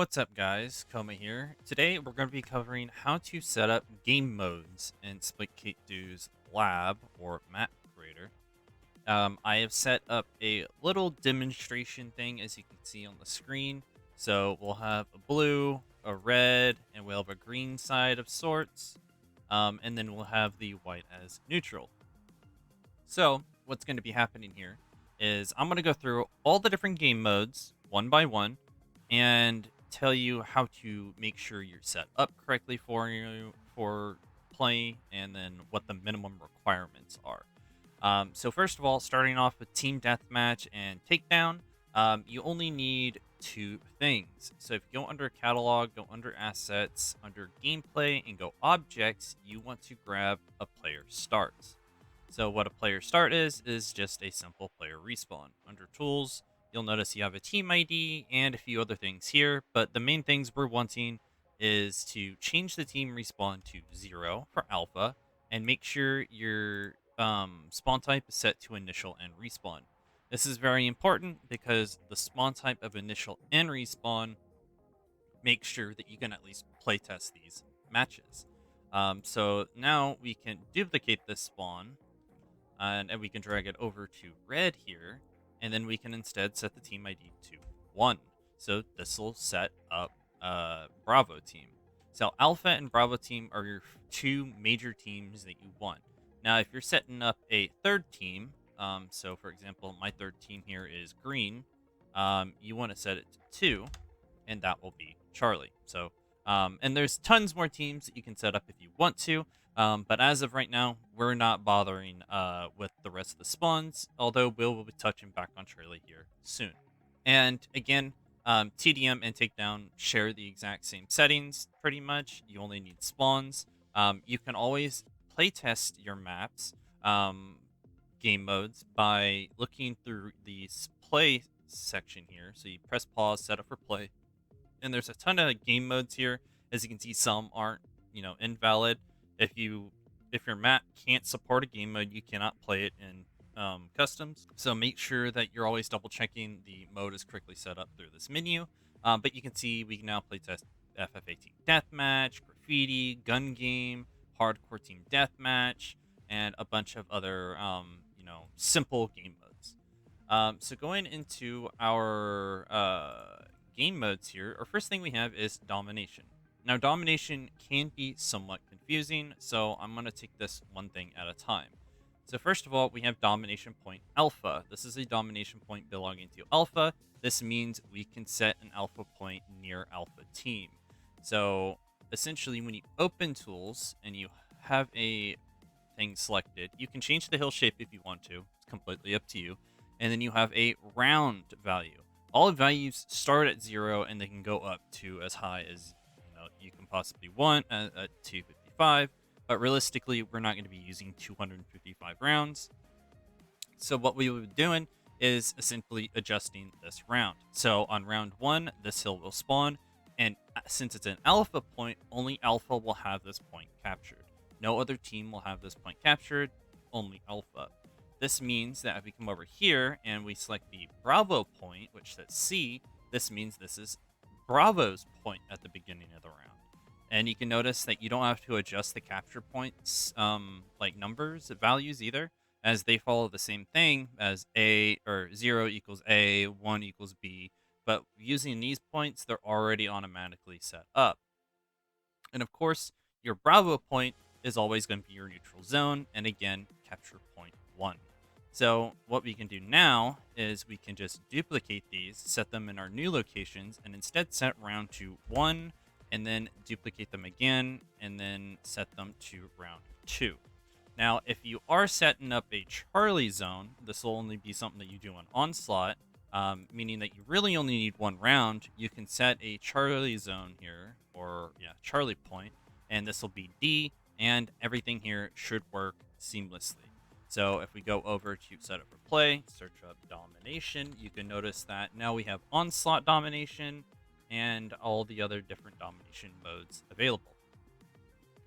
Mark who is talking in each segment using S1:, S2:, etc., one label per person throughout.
S1: What's up, guys? Koma here. Today we're going to be covering how to set up game modes in Splitgate lab or map creator. I have set up a little demonstration thing, as you can see on the screen. So we'll have a blue, a red, and we'll have a green side of sorts. And then we'll have the white as neutral. So what's going to be happening here is I'm going to go through all the different game modes one by one and tell you how to make sure you're set up correctly for play, and then what the minimum requirements are. So first of all, starting off with Team Deathmatch and Takedown, you only need two things. So if you go under Catalog, go under Assets, under Gameplay, and go Objects, you want to grab a player start. So what a player start is just a simple player respawn. Under Tools, you'll notice you have a team ID and a few other things here, but the main things we're wanting is to change the team respawn to 0 for alpha, and make sure your spawn type is set to initial and respawn. This is very important because the spawn type of initial and respawn makes sure that you can at least playtest these matches. So now we can duplicate this spawn, and we can drag it over to red here, and then we can instead set the team ID to 1. So this will set up Bravo team. So Alpha and Bravo team are your two major teams that you want. Now, if you're setting up a third team, so for example, my third team here is green, you want to set it to 2, and that will be Charlie. So, and there's tons more teams that you can set up if you want to. But as of right now, we're not bothering with the rest of the spawns, although we'll be touching back on Charlie here soon. And again, TDM and Takedown share the exact same settings, pretty much. You only need spawns. You can always playtest your maps, game modes, by looking through the play section here. So you press pause, set up for play, and there's a ton of game modes here. As you can see, some aren't, invalid. If your map can't support a game mode, you cannot play it in customs. So make sure that you're always double checking the mode is correctly set up through this menu. But you can see we can now playtest FF18 Deathmatch, Graffiti, Gun Game, Hardcore Team Deathmatch, and a bunch of other simple game modes. So going into our game modes here, our first thing we have is Domination. Now, Domination can be somewhat confusing, so I'm going to take this one thing at a time. So first of all, we have Domination Point Alpha. This is a Domination Point belonging to Alpha. This means we can set an Alpha point near Alpha team. So essentially, when you open Tools and you have a thing selected, you can change the hill shape if you want to. It's completely up to you. And then you have a round value. All values start at 0, and they can go up to as high as you can possibly want at 255, but realistically we're not going to be using 255 rounds. So what we will be doing is simply adjusting this round. So on round 1, this hill will spawn, and since it's an alpha point, only alpha will have this point captured. No other team will have this point captured, only alpha. This means that if we come over here and we select the Bravo point, which says C, this means this is Bravo's point at the beginning of the round. And you can notice that you don't have to adjust the capture points like numbers, values either, as they follow the same thing as A, or 0 equals A, 1 equals B. But using these points, they're already automatically set up. And of course, your Bravo point is always going to be your neutral zone, and again, capture point 1. So what we can do now is we can just duplicate these, set them in our new locations, and instead set round to 1, and then duplicate them again, and then set them to round 2. Now, if you are setting up a Charlie zone, this will only be something that you do on Onslaught, meaning that you really only need one round. You can set a Charlie zone here, or Charlie point, and this will be D, and everything here should work seamlessly. So if we go over to setup for play, search up Domination, you can notice that now we have Onslaught Domination and all the other different Domination modes available.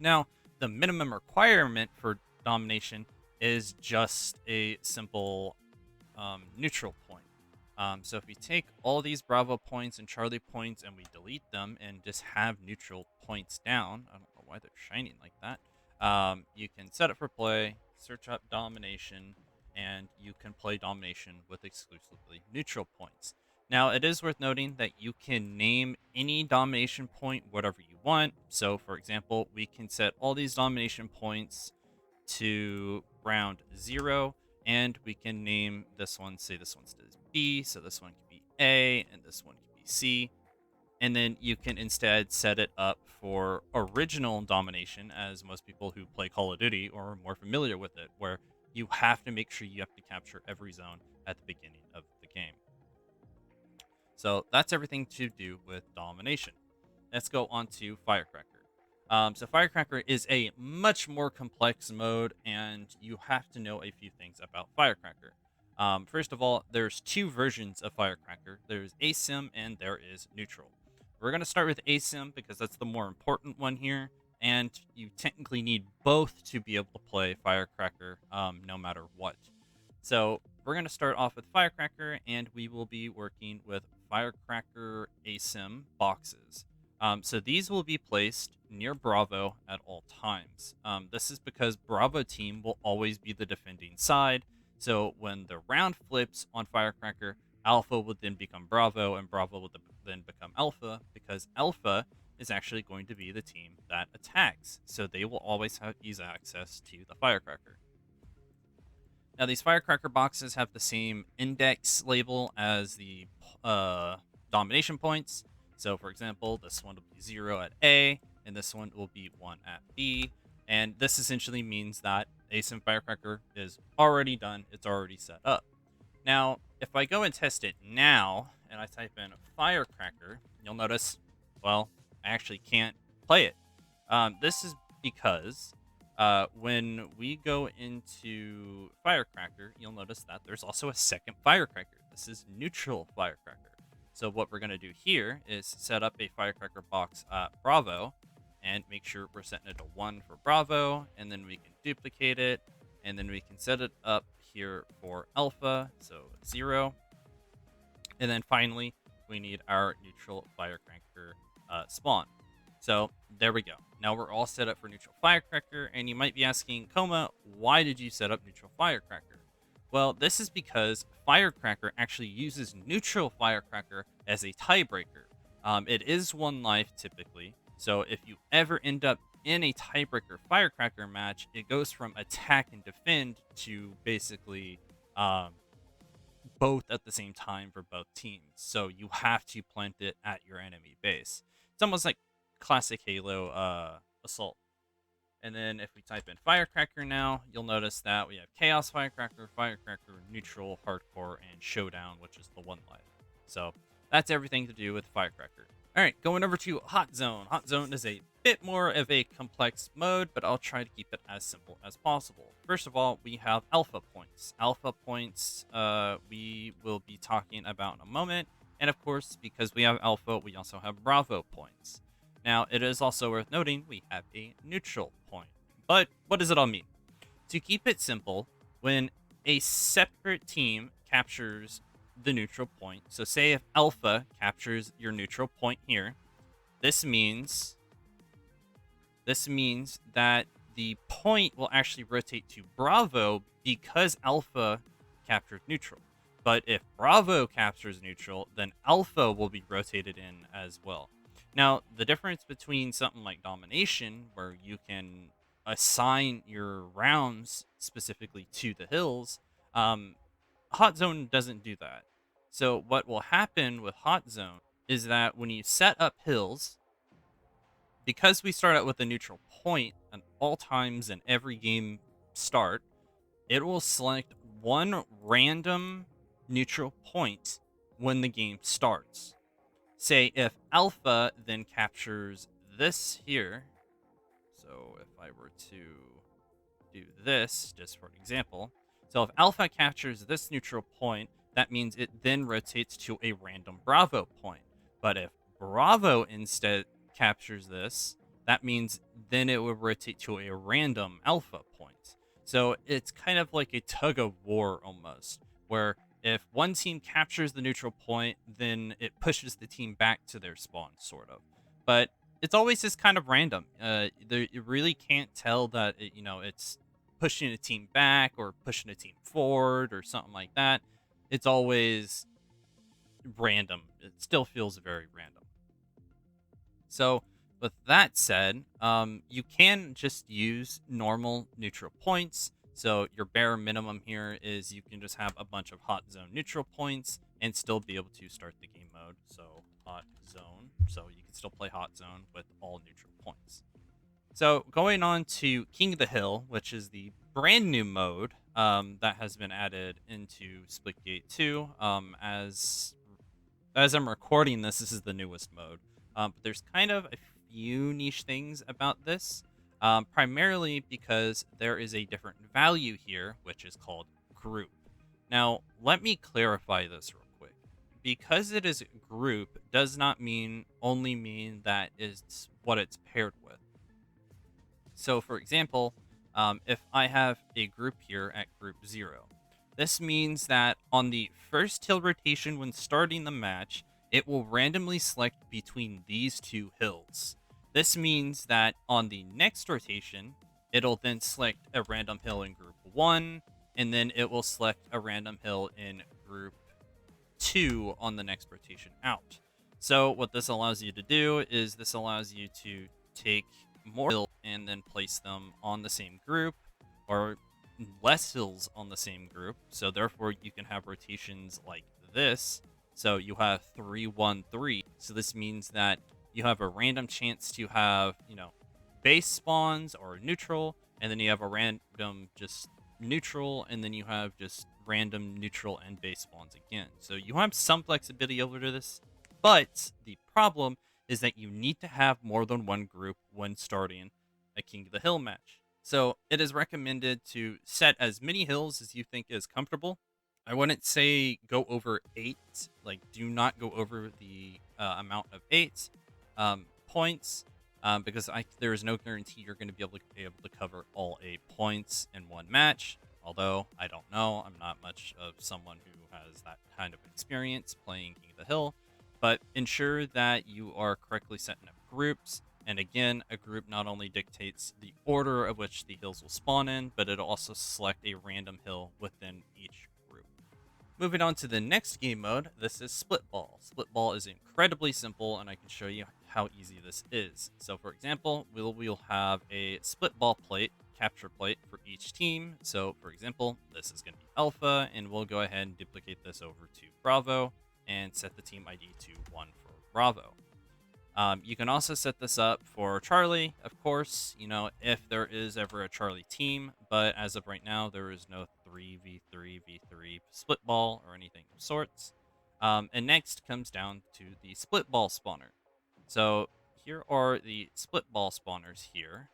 S1: Now, the minimum requirement for Domination is just a simple neutral point. So if we take all these Bravo points and Charlie points and we delete them and just have neutral points down, I don't know why they're shining like that. You can set it for play, search up Domination, and you can play Domination with exclusively neutral points. Now, it is worth noting that you can name any Domination point whatever you want. So, for example, we can set all these Domination points to round 0, and we can name this one, say this one's B, so this one could be A, and this one could be C. And then you can instead set it up for original domination, as most people who play Call of Duty are more familiar with it, where you have to make sure you have to capture every zone at the beginning of the game. So that's everything to do with domination. Let's go on to Firecracker. So Firecracker is a much more complex mode, and you have to know a few things about Firecracker. First of all, there's two versions of Firecracker. There's Asym and there is Neutral. We're going to start with Asym because that's the more important one here, and you technically need both to be able to play Firecracker no matter what. So we're going to start off with Firecracker, and we will be working with Firecracker Asym boxes. So these will be placed near Bravo at all times. This is because Bravo team will always be the defending side. So when the round flips on Firecracker, Alpha would then become Bravo, and Bravo would then become Alpha, because Alpha is actually going to be the team that attacks. So they will always have easy access to the Firecracker. Now, these Firecracker boxes have the same index label as the domination points. So, for example, this one will be 0 at A, and this one will be 1 at B. And this essentially means that Asym Firecracker is already done. It's already set up. Now, if I go and test it now, and I type in Firecracker, you'll notice, well, I actually can't play it. This is because when we go into Firecracker, you'll notice that there's also a second Firecracker. This is Neutral Firecracker. So what we're going to do here is set up a Firecracker box at Bravo and make sure we're setting it to 1 for Bravo, and then we can duplicate it, and then we can set it up here for Alpha, so 0. And then finally, we need our Neutral Firecracker spawn. So there we go. Now we're all set up for Neutral Firecracker, and you might be asking, Koma, why did you set up Neutral Firecracker? Well, this is because Firecracker actually uses Neutral Firecracker as a tiebreaker. It is 1 life typically, so if you ever end up in a tiebreaker Firecracker match, it goes from attack and defend to basically both at the same time for both teams. So you have to plant it at your enemy base. It's almost like classic Halo assault. And then if we type in Firecracker now, you'll notice that we have Chaos Firecracker, Firecracker, Neutral, Hardcore, and Showdown, which is the 1 life. So that's everything to do with Firecracker. All right, going over to Hotzone. Hotzone is a bit more of a complex mode, but I'll try to keep it as simple as possible. First of all, we have alpha points. Alpha points we will be talking about in a moment. And of course, because we have alpha, we also have Bravo points. Now, it is also worth noting we have a neutral point. But what does it all mean? To keep it simple, when a separate team captures the neutral point, so say if Alpha captures your neutral point here, this means that the point will actually rotate to Bravo because Alpha captured neutral. But if Bravo captures neutral, then Alpha will be rotated in as well. Now, the difference between something like Domination, where you can assign your rounds specifically to the hills, Hotzone doesn't do that. So what will happen with Hotzone is that when you set up hills, because we start out with a neutral point at all times in every game start, it will select one random neutral point when the game starts. Say if Alpha then captures this here, so if I were to do this, just for example, so if Alpha captures this neutral point, that means it then rotates to a random Bravo point. But if Bravo instead captures this, that means then it would rotate to a random Alpha point. So it's kind of like a tug of war almost, where If one team captures the neutral point, then it pushes the team back to their spawn, sort of. But it's always just kind of random. You really can't tell that it's pushing a team back or pushing a team forward or something like that. It's always random. It still feels very random. So, with that said, you can just use normal neutral points. So, your bare minimum here is you can just have a bunch of hot zone neutral points and still be able to start the game mode. So, hot zone. So, you can still play hot zone with all neutral points. So, going on to King of the Hill, which is the brand new mode that has been added into Splitgate 2. As I'm recording this, this is the newest mode. But there's kind of a few niche things about this, primarily because there is a different value here, which is called group. Now, let me clarify this real quick. Because it is group does not only mean that it's what it's paired with. So, for example, if I have a group here at group 0, this means that on the first hill rotation when starting the match, it will randomly select between these two hills. This means that on the next rotation, it'll then select a random hill in group 1, and then it will select a random hill in group 2 on the next rotation out. So what this allows you to do is this allows you to take more hills and then place them on the same group, or less hills on the same group. So therefore you can have rotations like this. So you have 3 1 3. So this means that you have a random chance to have base spawns or neutral, and then you have a random just neutral, and then you have just random neutral and base spawns again. So you have some flexibility over to this, but the problem is that you need to have more than one group when starting a King of the Hill match. So it is recommended to set as many hills as you think is comfortable. I wouldn't say go over 8. Like, do not go over the amount of 8 points, because there is no guarantee you're going to be able to cover all 8 points in one match. Although I don't know, I'm not much of someone who has that kind of experience playing King of the Hill. But ensure that you are correctly setting up groups. And again, a group not only dictates the order of which the hills will spawn in, but it'll also select a random hill within each group. Moving on to the next game mode, this is Splitball. Splitball is incredibly simple, and I can show you how easy this is. So for example, we'll have a Splitball plate, capture plate for each team. So for example, this is going to be Alpha, and we'll go ahead and duplicate this over to Bravo and set the team ID to 1 for Bravo. You can also set this up for Charlie, of course, if there is ever a Charlie team, but as of right now, there is no 3v3v3 Splitball or anything of sorts. And next comes down to the Splitball spawner. So here are the Splitball spawners here.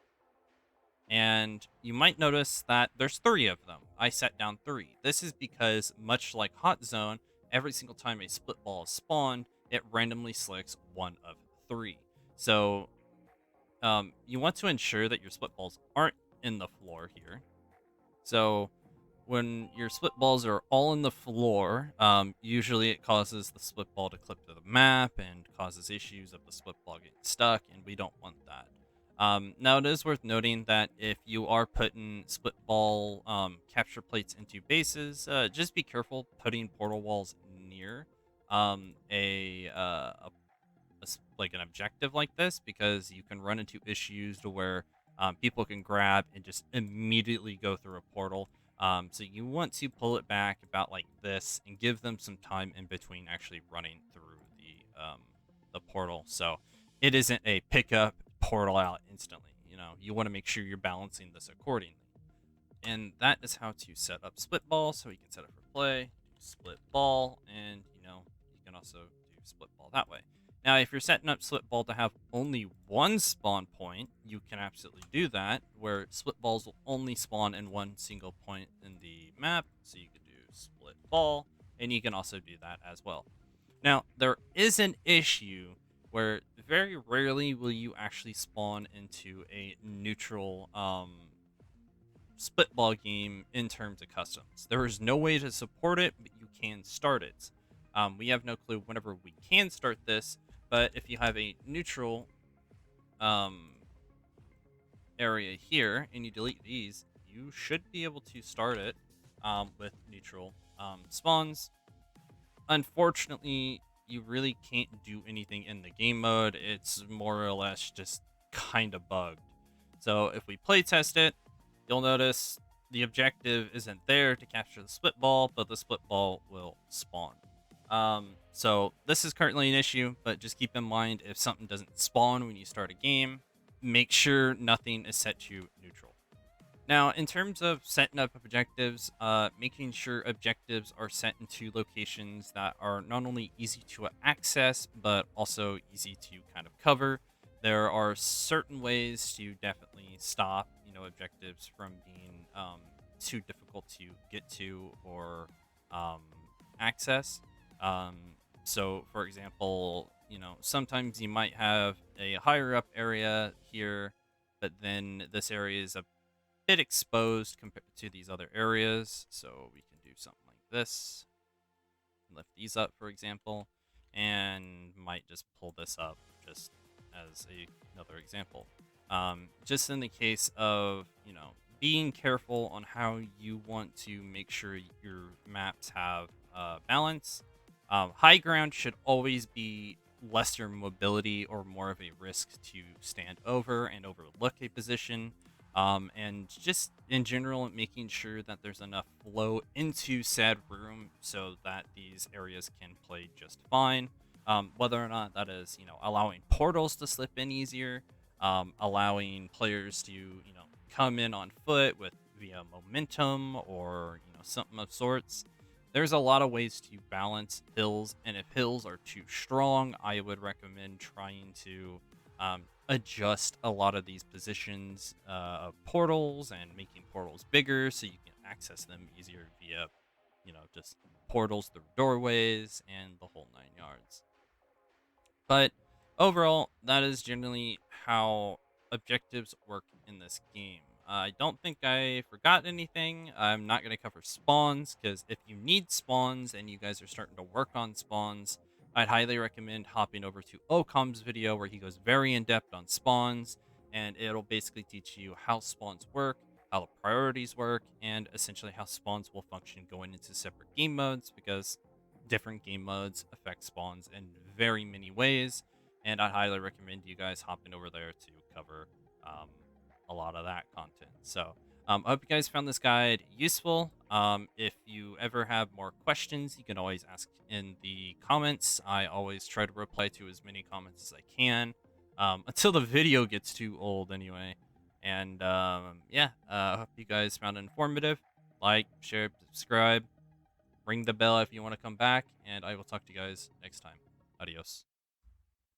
S1: And you might notice that there's 3 of them. I set down 3. This is because, much like Hotzone, every single time a Splitball is spawned, it randomly selects one of 3. So you want to ensure that your Splitballs aren't in the floor here. So when your Splitballs are all in the floor, usually it causes the Splitball to clip to the map and causes issues of the Splitball getting stuck, and we don't want that. Now, it is worth noting that if you are putting Splitball capture plates into bases, just be careful putting portal walls near like an objective like this, because you can run into issues to where people can grab and just immediately go through a portal. So you want to pull it back about like this and give them some time in between actually running through the portal. So it isn't a pick up portal out instantly. You want to make sure you're balancing this accordingly. And that is how to set up Splitball. So you can set it for play, do Splitball, and you can also do Splitball that way. Now, if you're setting up Splitball to have only one spawn point, you can absolutely do that, where Splitballs will only spawn in one single point in the map. So you could do Splitball, and you can also do that as well. Now, there is an issue where very rarely will you actually spawn into a neutral Splitball game in terms of customs. There is no way to support it, but you can start it. We have no clue whenever we can start this, but if you have a neutral um, area here and you delete these, you should be able to start it with neutral spawns. Unfortunately, you really can't do anything in the game mode. It's more or less just kind of bugged. So if we play test it, you'll notice the objective isn't there to capture the split ball, but the split ball will spawn. So this is currently an issue, but just keep in mind if something doesn't spawn when you start a game, make sure nothing is set to neutral. Now, in terms of setting up objectives, making sure objectives are set into locations that are not only easy to access, but also easy to kind of cover. There are certain ways to definitely stop, objectives from being too difficult to get to or um, access. Um, so, for example, sometimes you might have a higher up area here, but then this area is a bit exposed compared to these other areas. So we can do something like this. Lift these up, for example, and might just pull this up just as another example. Just in the case of, being careful on how you want to make sure your maps have balance. High ground should always be lesser mobility or more of a risk to stand over and overlook a position. And just in general, making sure that there's enough flow into said room so that these areas can play just fine. Whether or not that is, allowing portals to slip in easier, allowing players to, come in on foot with via momentum or, something of sorts. There's a lot of ways to balance hills, and if hills are too strong, I would recommend trying to adjust a lot of these positions of portals and making portals bigger so you can access them easier via, just portals through doorways and the whole 9 yards. But overall, that is generally how objectives work in this game. I don't think I forgot anything. I'm not going to cover spawns because if you need spawns and you guys are starting to work on spawns, I'd highly recommend hopping over to Ocom's video where he goes very in depth on spawns, and it'll basically teach you how spawns work, how the priorities work, and essentially how spawns will function going into separate game modes, because different game modes affect spawns in very many ways, and I highly recommend you guys hopping over there to cover a lot of that content. So I hope you guys found this guide useful. If you ever have more questions, you can always ask in the comments. I always try to reply to as many comments as I can until the video gets too old anyway. And yeah, I hope you guys found it informative. Like, share, subscribe, ring the bell if you want to come back, and I will talk to you guys next time. Adios.